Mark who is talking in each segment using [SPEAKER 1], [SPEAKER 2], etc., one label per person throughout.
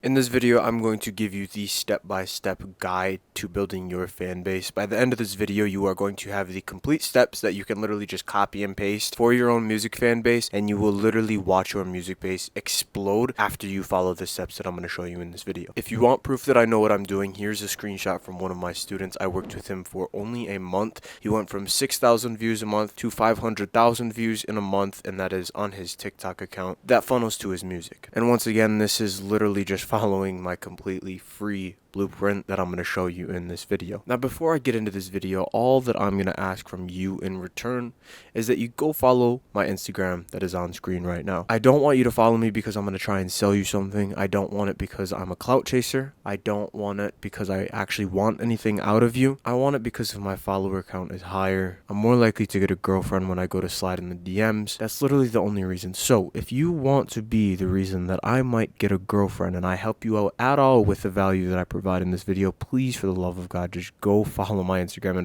[SPEAKER 1] In this video, I'm going to give you the step-by-step guide to building your fan base. By the end of this video, you are going to have the complete steps that you can literally just copy and paste for your own music fan base, and you will literally watch your music base explode after you follow the steps that I'm going to show you in this video. If you want proof that I know what I'm doing, here's a screenshot from one of my students. I worked with him for only a month. He went from 6,000 views a month to 500,000 views in a month, and that is on his TikTok account. That funnels to his music. And once again, this is literally just following my completely free blueprint that I'm going to show you in this video. Now, before I get into this video, all that I'm going to ask from you in return is that you go follow my Instagram that is on screen right now. I don't want you to follow me because I'm going to try and sell you something. I don't want it because I'm a clout chaser. I don't want it because I actually want anything out of you. I want it because if my follower count is higher, I'm more likely to get a girlfriend when I go to slide in the DMs. That's literally the only reason. So if you want to be the reason that I might get a girlfriend and I help you out at all with the value that I provide in this video, please, for the love of God, just go follow my Instagram.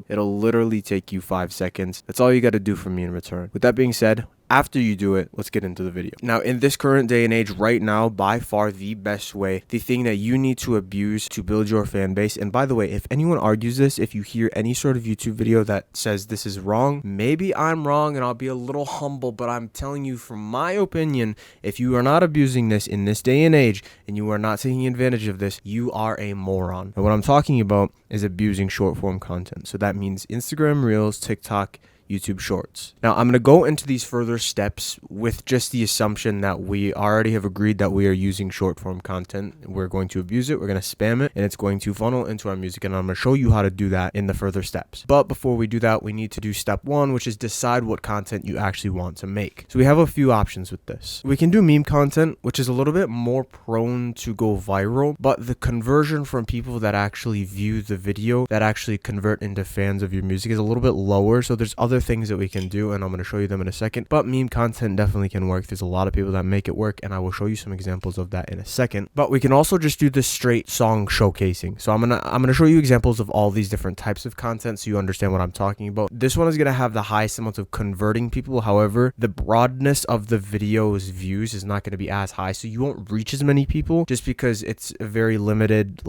[SPEAKER 1] It'll literally take you 5 seconds. That's all you got to do for me in return. With that being said, after you do it, let's get into the video. Now, in this current day and age right now, by far the best way, the thing that you need to abuse to build your fan base, and by the way, if anyone argues this, if you hear any sort of YouTube video that says this is wrong, maybe I'm wrong and I'll be a little humble, but I'm telling you from my opinion, if you are not abusing this in this day and age and you are not taking advantage of this, you are a moron. And what I'm talking about is abusing short form content. So that means Instagram Reels, TikTok, YouTube Shorts. Now, I'm going to go into these further steps with just the assumption that we already have agreed that we are using short form content. We're going to abuse it, we're going to spam it, and it's going to funnel into our music, and I'm going to show you how to do that in the further steps. But before we do that, we need to do step one, which is decide what content you actually want to make. So we have a few options with this. We can do meme content, which is a little bit more prone to go viral, but the conversion from people that actually view the video, that actually convert into fans of your music, is a little bit lower. So there's other things that we can do, and I'm going to show you them in a second, but meme content definitely can work. There's a lot of people that make it work, and I will show you some examples of that in a second. But we can also just do this straight song showcasing. So I'm gonna show you examples of all these different types of content so you understand what I'm talking about. This one is going to have the highest amount of converting people. However, the broadness of the video's views is not going to be as high, so you won't reach as many people just because it's a very limited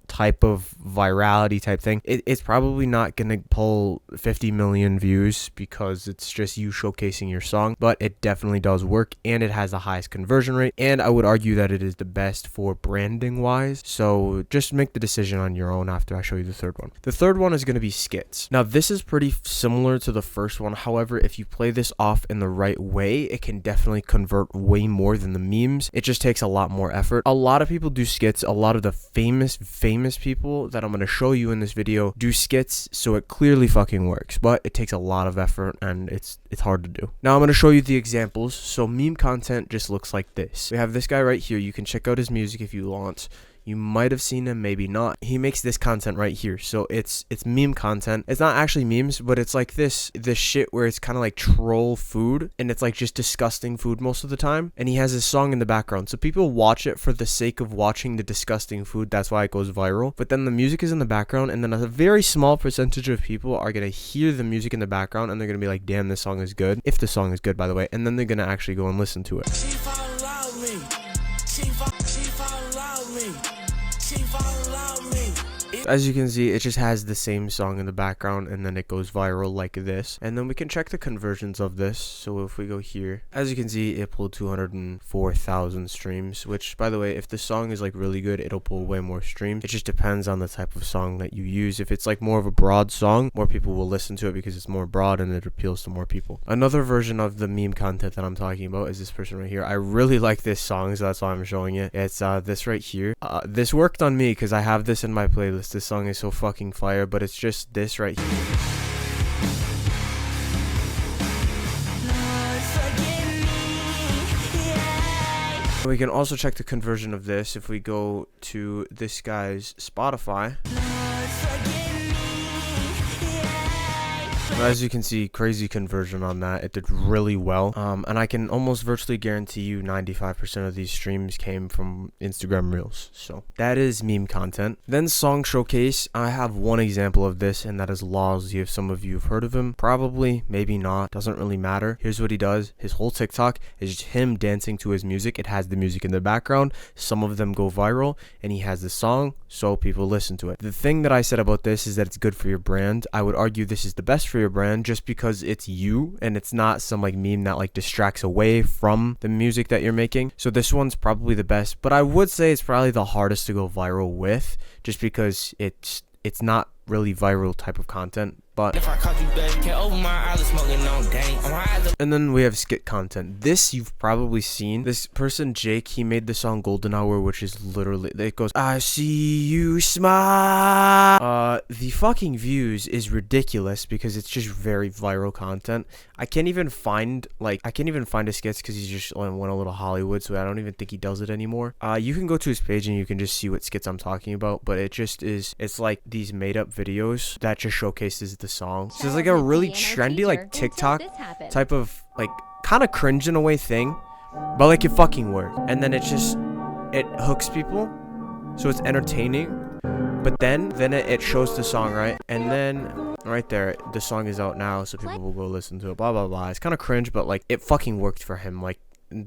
[SPEAKER 1] type of virality type thing. It's probably not gonna pull 50 million views because it's just you showcasing your song, but it definitely does work, and it has the highest conversion rate, and I would argue that it is the best for branding wise. So just make the decision on your own after I show you the third one. The third one is going to be skits. Now, this is pretty similar to the first one. However, if you play this off in the right way, it can definitely convert way more than the memes. It just takes a lot more effort. A lot of people do skits. A lot of the famous people that I'm going to show you in this video do skits, so it clearly fucking works, but it takes a lot of effort and it's hard to do. Now I'm going to show you the examples. So meme content just looks like this. We have this guy right here. You can check out his music if you want. You might have seen him, maybe not. He makes this content right here. So it's meme content. It's not actually memes, but it's like this shit where it's kind of like troll food, and it's like just disgusting food most of the time. And he has his song in the background. So people watch it for the sake of watching the disgusting food. That's why it goes viral. But then the music is in the background, and then a very small percentage of people are going to hear the music in the background, and they're going to be like, damn, this song is good. If the song is good, by the way. And then they're going to actually go and listen to it. She followed me. As you can see, it just has the same song in the background, and then it goes viral like this. And then we can check the conversions of this. So if we go here, as you can see, it pulled 204,000 streams, which, by the way, if the song is like really good, it'll pull way more streams. It just depends on the type of song that you use. If it's like more of a broad song, more people will listen to it because it's more broad and it appeals to more people. Another version of the meme content that I'm talking about is this person right here. I really like this song, so that's why I'm showing it. It's this right here. This worked on me because I have this in my playlist. This song is so fucking fire, but it's just this right here. We can also check the conversion of this if we go to this guy's Spotify. As you can see, crazy conversion on that. It did really well. And I can almost virtually guarantee you 95% of these streams came from Instagram Reels. So that is meme content. Then song showcase. I have one example of this, and that is Lawsy. If some of you have heard of him, probably, maybe not. Doesn't really matter. Here's what he does. His whole TikTok is just him dancing to his music. It has the music in the background. Some of them go viral, and he has the song, so people listen to it. The thing that I said about this is that it's good for your brand. I would argue this is the best for your brand just because it's you and it's not some like meme that like distracts away from the music that you're making. So this one's probably the best, but I would say it's probably the hardest to go viral with just because it's not really viral type of content. But and then we have skit content. This you've probably seen. This person Jake, he made the song Golden Hour, which is literally, it goes, I see you smile. The fucking views is ridiculous because it's just very viral content. I can't even find a skits because he's just went a little Hollywood, so I don't even think he does it anymore. You can go to his page and you can just see what skits I'm talking about, but it just is, it's like these made up videos that just showcases the song. So it's like a really trendy like TikTok type of like kind of cringe in a way thing, but like it fucking works. And then it hooks people, so it's entertaining. But then it shows the song, right? And then right there, the song is out now, so people will go listen to it. Blah blah blah. It's kind of cringe, but like it fucking worked for him. Like,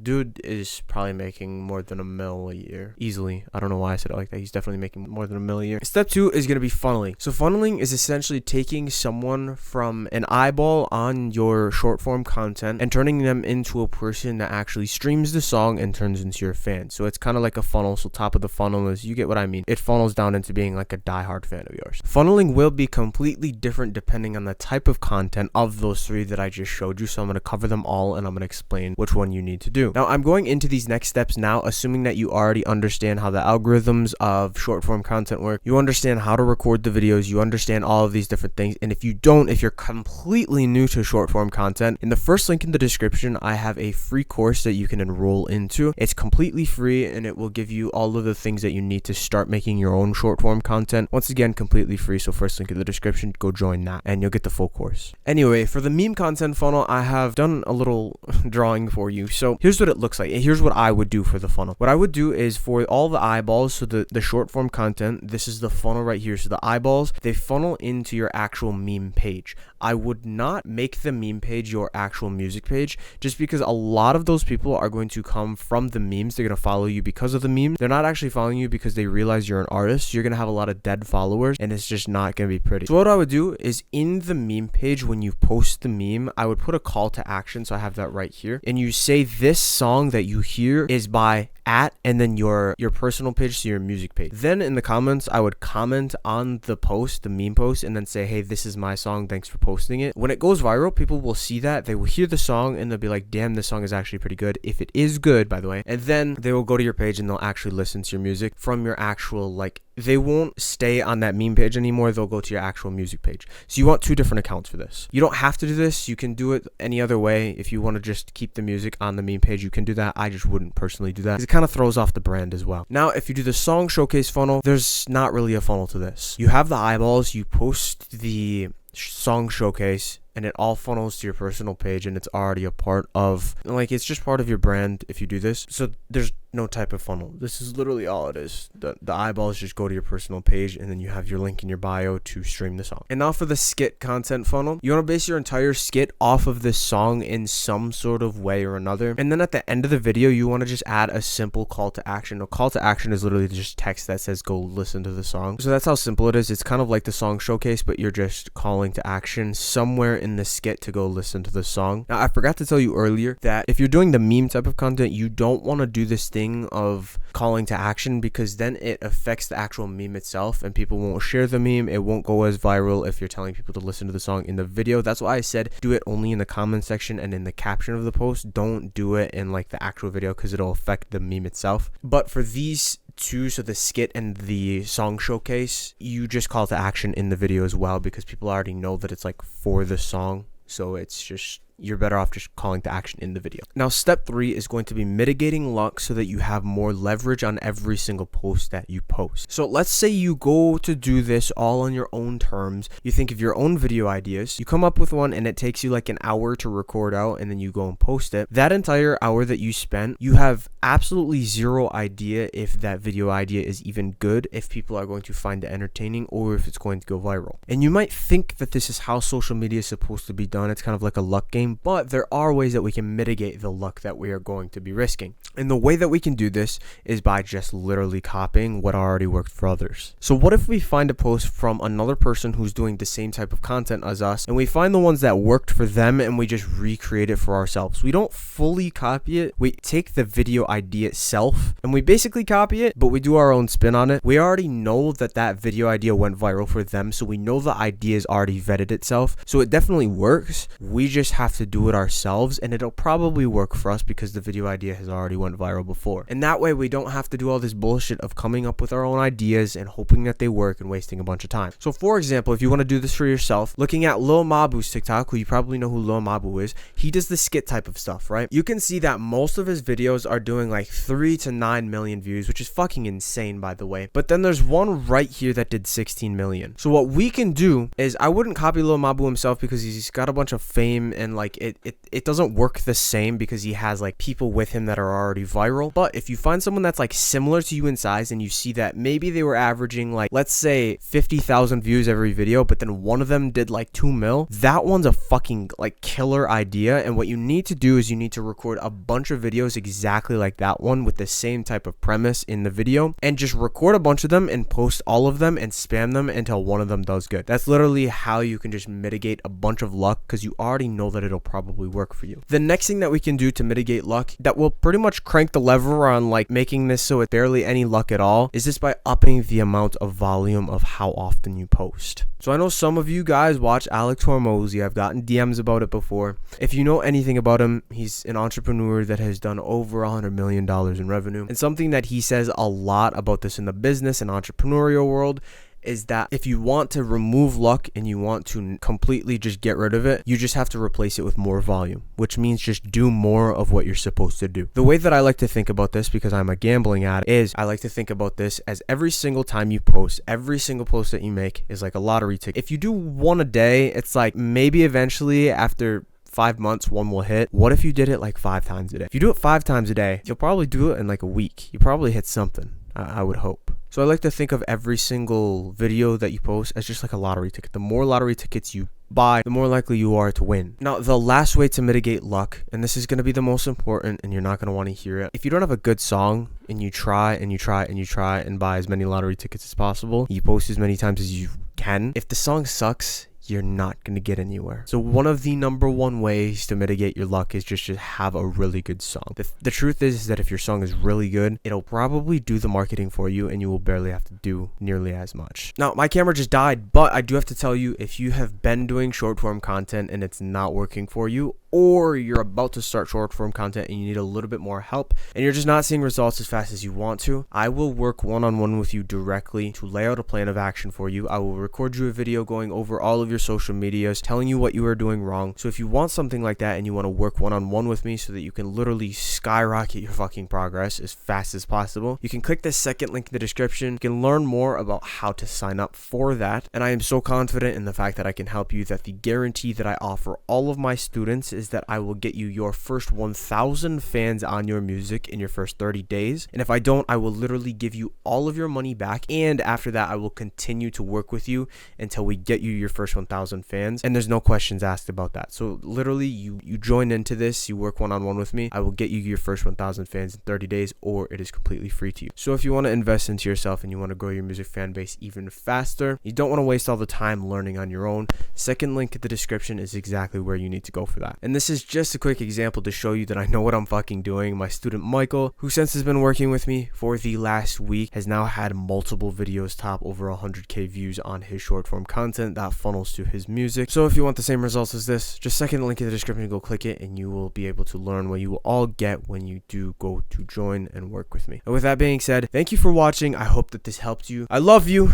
[SPEAKER 1] dude is probably making more than $1 million a year easily. I don't know why I said it like that. He's definitely making more than $1 million a year. Step 2 is going to be funneling. So funneling is essentially taking someone from an eyeball on your short form content and turning them into a person that actually streams the song and turns into your fan. So it's kind of like a funnel. So top of the funnel is, you get what I mean, it funnels down into being like a diehard fan of yours. Funneling will be completely different depending on the type of content of those 3 that I just showed you. So I'm going to cover them all and I'm going to explain which one you need to do. Now I'm going into these next steps now, assuming that you already understand how the algorithms of short form content work. You understand how to record the videos. You understand all of these different things. And if you don't, if you're completely new to short form content, in the first link in the description, I have a free course that you can enroll into. It's completely free and it will give you all of the things that you need to start making your own short form content. Once again, completely free. So first link in the description, go join that and you'll get the full course. Anyway, for the meme content funnel, I have done a little drawing for you. So here's what it looks like. Here's what I would do for the funnel. What I would do is for all the eyeballs, so the short form content, this is the funnel right here. So the eyeballs, they funnel into your actual meme page. I would not make the meme page your actual music page, just because a lot of those people are going to come from the memes. They're going to follow you because of the memes. They're not actually following you because they realize you're an artist. You're going to have a lot of dead followers and it's just not going to be pretty. So what I would do is in the meme page, when you post the meme, I would put a call to action. So I have that right here. And you say this song that you hear is by at, and then your personal page, so your music page. Then in the comments, I would comment on the post, the meme post, and then say, hey, this is my song, thanks for posting it. When it goes viral, people will see that, they will hear the song and they'll be like, damn, this song is actually pretty good, if it is good, by the way. And then they will go to your page and they'll actually listen to your music from your actual, like, they won't stay on that meme page anymore. They'll go to your actual music page. So you want 2 different accounts for this. You don't have to do this. You can do it any other way. If you want to just keep the music on the meme page, you can do that. I just wouldn't personally do that because it kind of throws off the brand as well. Now, if you do the song showcase funnel, there's not really a funnel to this. You have the eyeballs, you post the song showcase, and it all funnels to your personal page, and it's already a part of, like, it's just part of your brand if you do this. So there's no type of funnel. This is literally all it is. The eyeballs just go to your personal page, and then you have your link in your bio to stream the song. And now for the skit content funnel, you want to base your entire skit off of this song in some sort of way or another. And then at the end of the video, you want to just add a simple call to action. A call to action is literally just text that says go listen to the song. So that's how simple it is. It's kind of like the song showcase, but you're just calling to action somewhere in the skit to go listen to the song. Now, I forgot to tell you earlier that if you're doing the meme type of content, you don't want to do this thing of calling to action, because then it affects the actual meme itself and people won't share the meme. It won't go as viral if you're telling people to listen to the song in the video. That's why I said do it only in the comment section and in the caption of the post. Don't do it in like the actual video because it'll affect the meme itself. But for these 2, so the skit and the song showcase, you just call to action in the video as well, because people already know that it's like for the song. So it's just you're better off just calling to action in the video. Now, step 3 is going to be mitigating luck so that you have more leverage on every single post that you post. So let's say you go to do this all on your own terms. You think of your own video ideas, you come up with one, and it takes you like an hour to record out, and then you go and post it. That entire hour that you spent, you have absolutely zero idea if that video idea is even good, if people are going to find it entertaining, or if it's going to go viral. And you might think that this is how social media is supposed to be done. It's kind of like a luck game, but there are ways that we can mitigate the luck that we are going to be risking. And the way that we can do this is by just literally copying what already worked for others. So what if we find a post from another person who's doing the same type of content as us, and we find the ones that worked for them and we just recreate it for ourselves? We don't fully copy it. We take the video idea itself and we basically copy it, but we do our own spin on it. We already know that that video idea went viral for them, so we know the idea is already vetted itself, so it definitely works. We just have to do it ourselves, and it'll probably work for us because the video idea has already went viral before. And that way we don't have to do all this bullshit of coming up with our own ideas and hoping that they work and wasting a bunch of time. So for example, if you want to do this for yourself, looking at Lil Mabu's TikTok, who you probably know who Lil Mabu is, he does the skit type of stuff, right? You can see that most of his videos are doing like 3 to 9 million views, which is fucking insane, by the way. But then there's one right here that did 16 million. So what we can do is, I wouldn't copy Lil Mabu himself because he's got a bunch of fame, and like it doesn't work the same because he has like people with him that are already viral. But if you find someone that's like similar to you in size, and you see that maybe they were averaging like, let's say 50,000 views every video, but then one of them did like 2 mil, that one's a fucking like killer idea. And what you need to do is you need to record a bunch of videos exactly like that one with the same type of premise in the video, and just record a bunch of them and post all of them and spam them until one of them does good. That's literally how you can just mitigate a bunch of luck, because you already know that it'll probably work for you. The next thing that we can do to mitigate luck, that will pretty much crank the lever on like making this so it's barely any luck at all, is just by upping the amount of volume of how often you post. So I know some of you guys watch Alex Hormozy. I've gotten DMs about it before. If you know anything about him, he's an entrepreneur that has done over $100 million in revenue. And something that he says a lot about this in the business and entrepreneurial world is that if you want to remove luck and you want to completely just get rid of it, you just have to replace it with more volume, which means just do more of what you're supposed to do. The way that I like to think about this, because I'm a gambling addict, is I like to think about this as every single time you post, every single post that you make is like a lottery ticket. If you do one a day, it's like maybe eventually after 5 months one will hit. What if you did it like 5 times a day? If you do it 5 times a day, you'll probably do it in like a week. You probably hit something, I would hope. So I like to think of every single video that you post as just like a lottery ticket. The more lottery tickets you buy, the more likely you are to win. Now, the last way to mitigate luck, and this is going to be the most important, and you're not going to want to hear it. If you don't have a good song, and you try and you try and you try and buy as many lottery tickets as possible, you post as many times as you can, if the song sucks, you're not going to get anywhere. So one of the number one ways to mitigate your luck is just to have a really good song. The truth is that if your song is really good, it'll probably do the marketing for you, and you will barely have to do nearly as much. Now, my camera just died, but I do have to tell you, if you have been doing short form content and it's not working for you, or you're about to start short form content and you need a little bit more help and you're just not seeing results as fast as you want to, I will work one-on-one with you directly to lay out a plan of action for you. I will record you a video going over all of your social medias, telling you what you are doing wrong. So if you want something like that and you want to work one-on-one with me so that you can literally skyrocket your fucking progress as fast as possible, you can click the second link in the description. You can learn more about how to sign up for that. And I am so confident in the fact that I can help you that the guarantee that I offer all of my students is that I will get you your first 1,000 fans on your music in your first 30 days. And if I don't, I will literally give you all of your money back. And after that, I will continue to work with you until we get you your first 1,000 fans. And there's no questions asked about that. So literally, you join into this, you work one-on-one with me, I will get you your first 1,000 fans in 30 days, or it is completely free to you. So if you want to invest into yourself and you want to grow your music fan base even faster, you don't want to waste all the time learning on your own, second link in the description is exactly where you need to go for that. And this is just a quick example to show you that I know what I'm fucking doing. My student Michael, who since has been working with me for the last week, has now had multiple videos top over 100k views on his short form content that funnels to his music. So if you want the same results as this, just second link in the description, go click it and you will be able to learn what you will all get when you do go to join and work with me. And with that being said, thank you for watching. I hope that this helped you. I love you.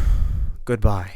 [SPEAKER 1] Goodbye.